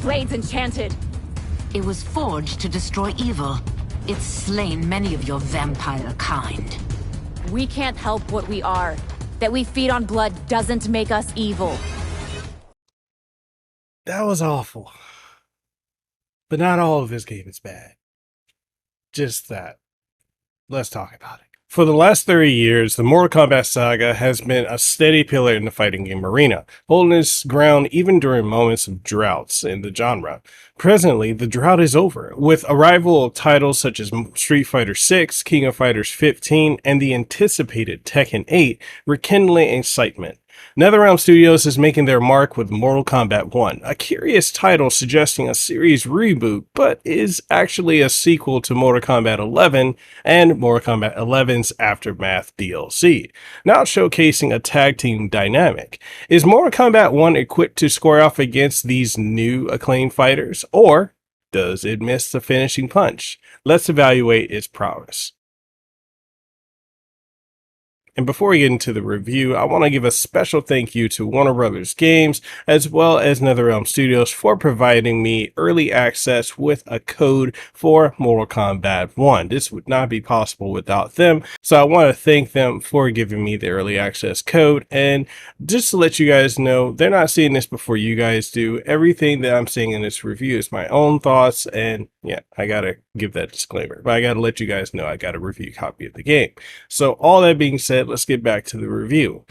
blade's enchanted. It was forged to destroy evil. It's slain many of your vampire kind. We can't help what we are. That we feed on blood doesn't make us evil. That was awful. But not all of this game is bad. Just that. Let's talk about it. For the last 30 years, the Mortal Kombat saga has been a steady pillar in the fighting game arena, holding its ground even during moments of droughts in the genre. Presently, the drought is over, with arrival of titles such as Street Fighter VI, King of Fighters 15, and the anticipated Tekken 8 rekindling excitement. NetherRealm Studios is making their mark with Mortal Kombat 1, a curious title suggesting a series reboot, but is actually a sequel to Mortal Kombat 11 and Mortal Kombat 11's Aftermath DLC, now showcasing a tag team dynamic. Is Mortal Kombat 1 equipped to square off against these new acclaimed fighters, or does it miss the finishing punch? Let's evaluate its prowess. And before we get into the review, I want to give a special thank you to Warner Brothers Games, as well as NetherRealm Studios for providing me early access with a code for Mortal Kombat 1. This would not be possible without them, so I want to thank them for giving me the early access code. And just to let you guys know, they're not seeing this before you guys do. Everything that I'm saying in this review is my own thoughts, and yeah, I gotta give that disclaimer, but I gotta let you guys know I got a review copy of the game. So all that being said, let's get back to the review.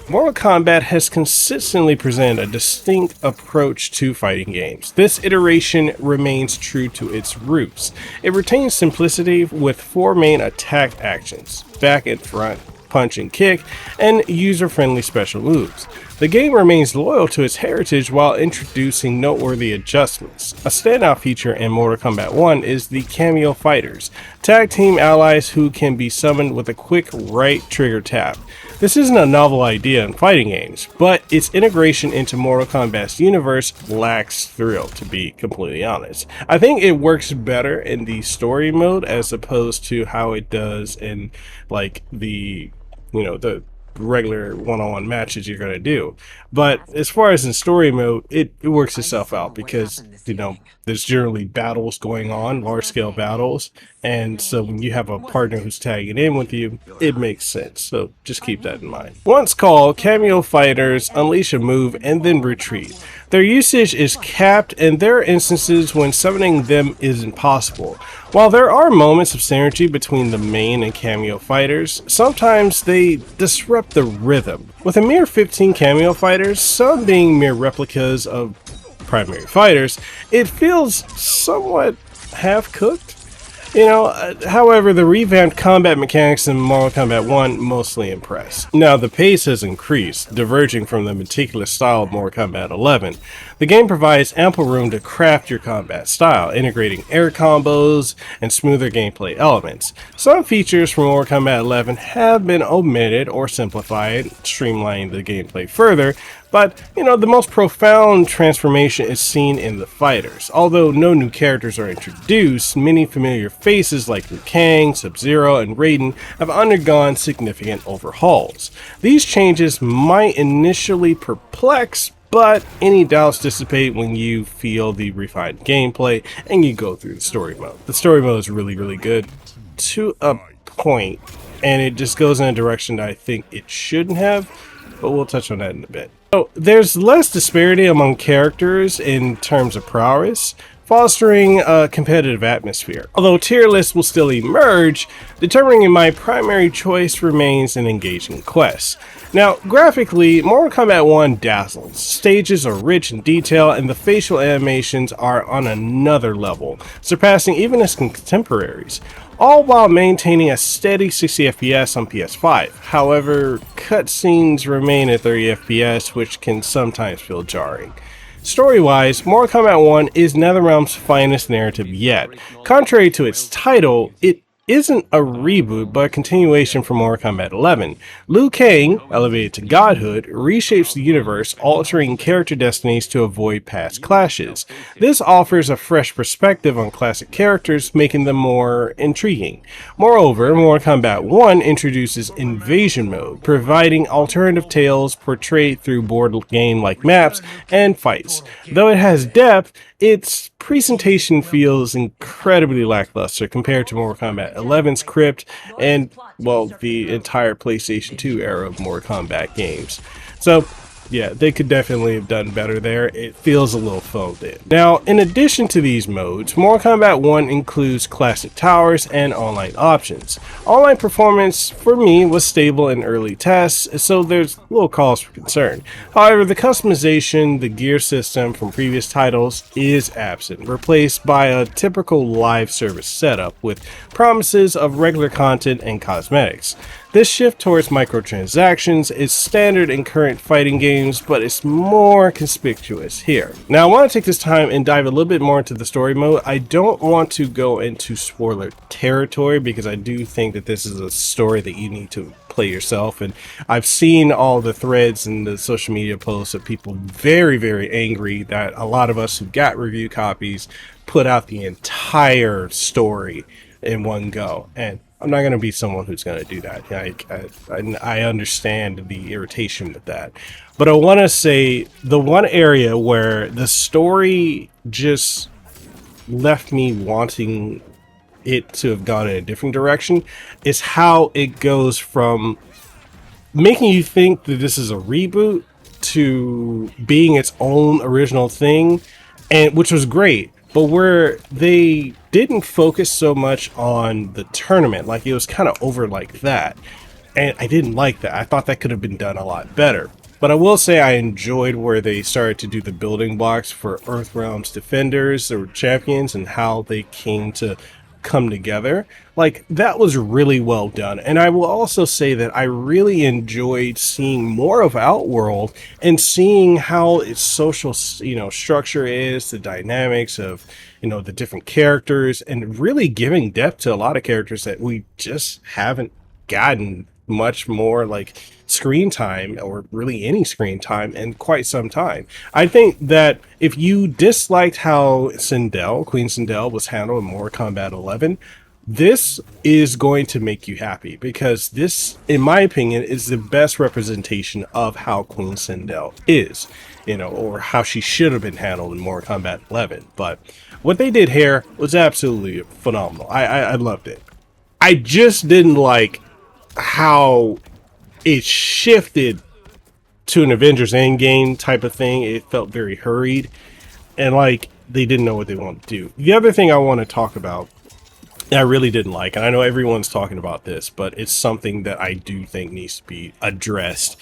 Mortal Kombat has consistently presented a distinct approach to fighting games. This iteration remains true to its roots. It retains simplicity with 4 main attack actions: back and front, punch and kick, and user-friendly special moves. The game remains loyal to its heritage while introducing noteworthy adjustments. A standout feature in Mortal Kombat 1 is the cameo fighters, tag team allies who can be summoned with a quick right trigger tap. This isn't a novel idea in fighting games, but its integration into Mortal Kombat's universe lacks thrill, to be completely honest. I think it works better in the story mode as opposed to how it does in like the regular one-on-one matches you're going to do. But as far as in story mode, it works itself out because, there's generally battles going on, large-scale battles, and so when you have a partner who's tagging in with you, it makes sense, so just keep that in mind. Once called, cameo fighters unleash a move and then retreat. Their usage is capped, and there are instances when summoning them is impossible. While there are moments of synergy between the main and cameo fighters, sometimes they disrupt the rhythm. With a mere 15 cameo fighters, some being mere replicas of primary fighters, it feels somewhat half-cooked. However, the revamped combat mechanics in Mortal Kombat 1 mostly impress. Now, the pace has increased, diverging from the meticulous style of Mortal Kombat 11. The game provides ample room to craft your combat style, integrating air combos and smoother gameplay elements. Some features from Mortal Kombat 11 have been omitted or simplified, streamlining the gameplay further, but, the most profound transformation is seen in the fighters. Although no new characters are introduced, many familiar faces like Liu Kang, Sub-Zero, and Raiden have undergone significant overhauls. These changes might initially perplex, but any doubts dissipate when you feel the refined gameplay and you go through the story mode. The story mode is really, really good to a point, and it just goes in a direction that I think it shouldn't have, but we'll touch on that in a bit. So there's less disparity among characters in terms of prowess, fostering a competitive atmosphere. Although tier lists will still emerge, determining my primary choice remains an engaging quest. Now, graphically, Mortal Kombat 1 dazzles. Stages are rich in detail, and the facial animations are on another level, surpassing even its contemporaries, all while maintaining a steady 60 FPS on PS5. However, cutscenes remain at 30 FPS, which can sometimes feel jarring. Story-wise, Mortal Kombat 1 is NetherRealm's finest narrative yet. Contrary to its title, it isn't a reboot, but a continuation from Mortal Kombat 11. Liu Kang, elevated to godhood, reshapes the universe, altering character destinies to avoid past clashes. This offers a fresh perspective on classic characters, making them more intriguing. Moreover, Mortal Kombat 1 introduces invasion mode, providing alternative tales portrayed through board game-like maps and fights. Though it has depth, its presentation feels incredibly lackluster compared to Mortal Kombat 11's crypt and, well, the entire PlayStation 2 era of Mortal Kombat games. So, yeah, they could definitely have done better there. It feels a little phoned in. Now, in addition to these modes, Mortal Kombat 1 includes classic towers and online options. Online performance, for me, was stable in early tests, so there's little cause for concern. However, the customization, the gear system from previous titles is absent, replaced by a typical live service setup with promises of regular content and cosmetics. This shift towards microtransactions is standard in current fighting games, but it's more conspicuous here. Now, I want to take this time and dive a little bit more into the story mode. I don't want to go into spoiler territory because I do think that this is a story that you need to play yourself, and I've seen all the threads and the social media posts of people very, very angry that a lot of us who got review copies put out the entire story in one go, and I'm not going to be someone who's going to do that. I understand the irritation with that. But I want to say the one area where the story just left me wanting it to have gone in a different direction is how it goes from making you think that this is a reboot to being its own original thing, and which was great. But where they didn't focus so much on the tournament, like it was kind of over like that. And I didn't like that. I thought that could have been done a lot better. But I will say I enjoyed where they started to do the building blocks for NetherRealm's defenders or champions and how they came to come together. Like, that was really well done. And I will also say that I really enjoyed seeing more of Outworld and seeing how its social, structure is, the dynamics of, the different characters, and really giving depth to a lot of characters that we just haven't gotten much more like screen time, or really any screen time, in quite some time. I think that if you disliked how Queen Sindeel was handled in Mortal Kombat 11, this is going to make you happy, because this, in my opinion, is the best representation of how Queen Sindeel is, or how she should have been handled in Mortal Kombat 11. But what they did here was absolutely phenomenal. I loved it. I just didn't like how it shifted to an Avengers Endgame type of thing. It felt very hurried, and like they didn't know what they wanted to do. The other thing I want to talk about that I really didn't like, and I know everyone's talking about this, but it's something that I do think needs to be addressed,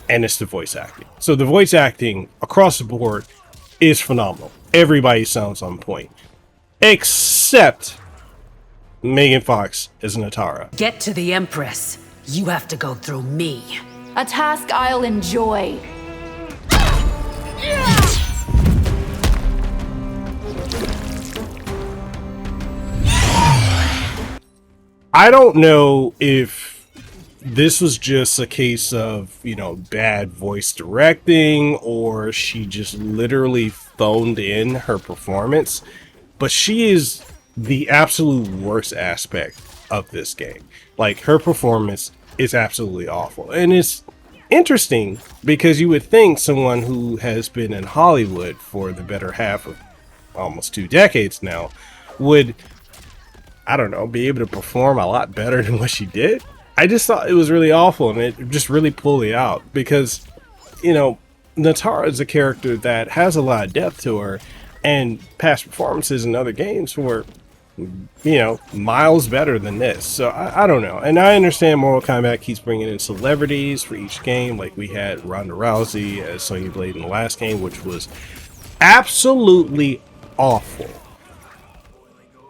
and it's the voice acting. So the voice acting across the board is phenomenal. Everybody sounds on point, except Megan Fox as Natara. Get to the Empress. You have to go through me. A task I'll enjoy. I don't know if this was just a case of, bad voice directing, or she just literally phoned in her performance, but she is the absolute worst aspect of this game. Like, her performance is absolutely awful. And it's interesting because you would think someone who has been in Hollywood for the better half of almost 2 decades now would, I don't know, be able to perform a lot better than what she did. I just thought it was really awful, and it just really pulled me out because, Natara is a character that has a lot of depth to her, and past performances in other games were, miles better than this. So I don't know. And I understand Mortal Kombat keeps bringing in celebrities for each game. Like, we had Ronda Rousey as Sonya Blade in the last game, which was absolutely awful.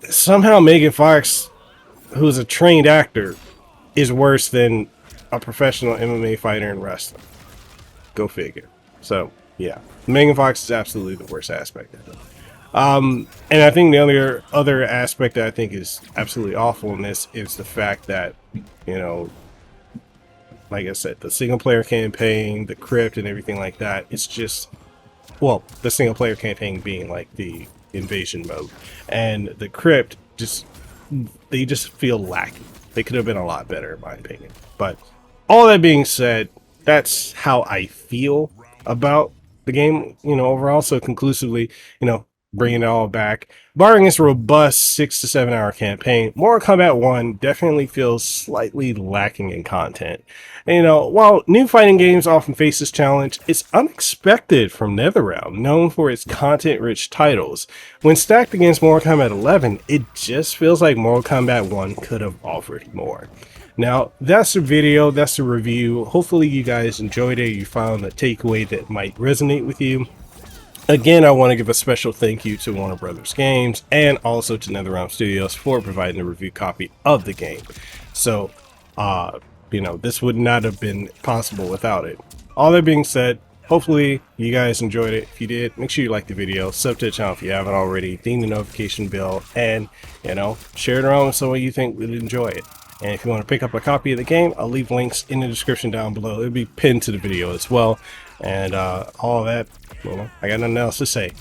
Somehow Megan Fox, who's a trained actor, is worse than a professional MMA fighter and wrestler. Go figure. So, yeah. Megan Fox is absolutely the worst aspect of it. And I think the other aspect that I think is absolutely awful in this is the fact that, like I said, the single player campaign, the crypt, and everything like that, it's just, well, the single player campaign being like the invasion mode, and the crypt they just feel lacking. They could have been a lot better, in my opinion. But all that being said, that's how I feel about the game, overall. So conclusively, bringing it all back. Barring its robust 6 to 7 hour campaign, Mortal Kombat 1 definitely feels slightly lacking in content. And, you know, while new fighting games often face this challenge, it's unexpected from NetherRealm, known for its content-rich titles. When stacked against Mortal Kombat 11, it just feels like Mortal Kombat 1 could have offered more. Now, that's the video, that's the review. Hopefully you guys enjoyed it, you found a takeaway that might resonate with you. Again, I want to give a special thank you to Warner Brothers Games and also to NetherRealm Studios for providing a review copy of the game. So, you know, this would not have been possible without it. All that being said, hopefully you guys enjoyed it. If you did, make sure you like the video, sub to the channel if you haven't already, ding the notification bell, and, you know, share it around with someone you think would enjoy it. And if you want to pick up a copy of the game, I'll leave links in the description down below. It'll be pinned to the video as well. And all of that, you know, I got nothing else to say.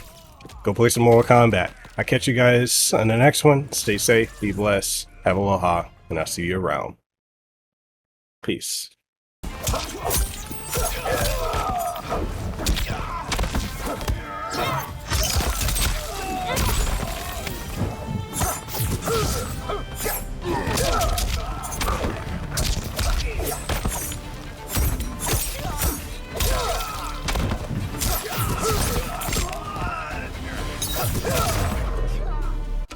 Go play some Mortal Kombat. I'll catch you guys on the next one. Stay safe, be blessed, have aloha, and I'll see you around. Peace.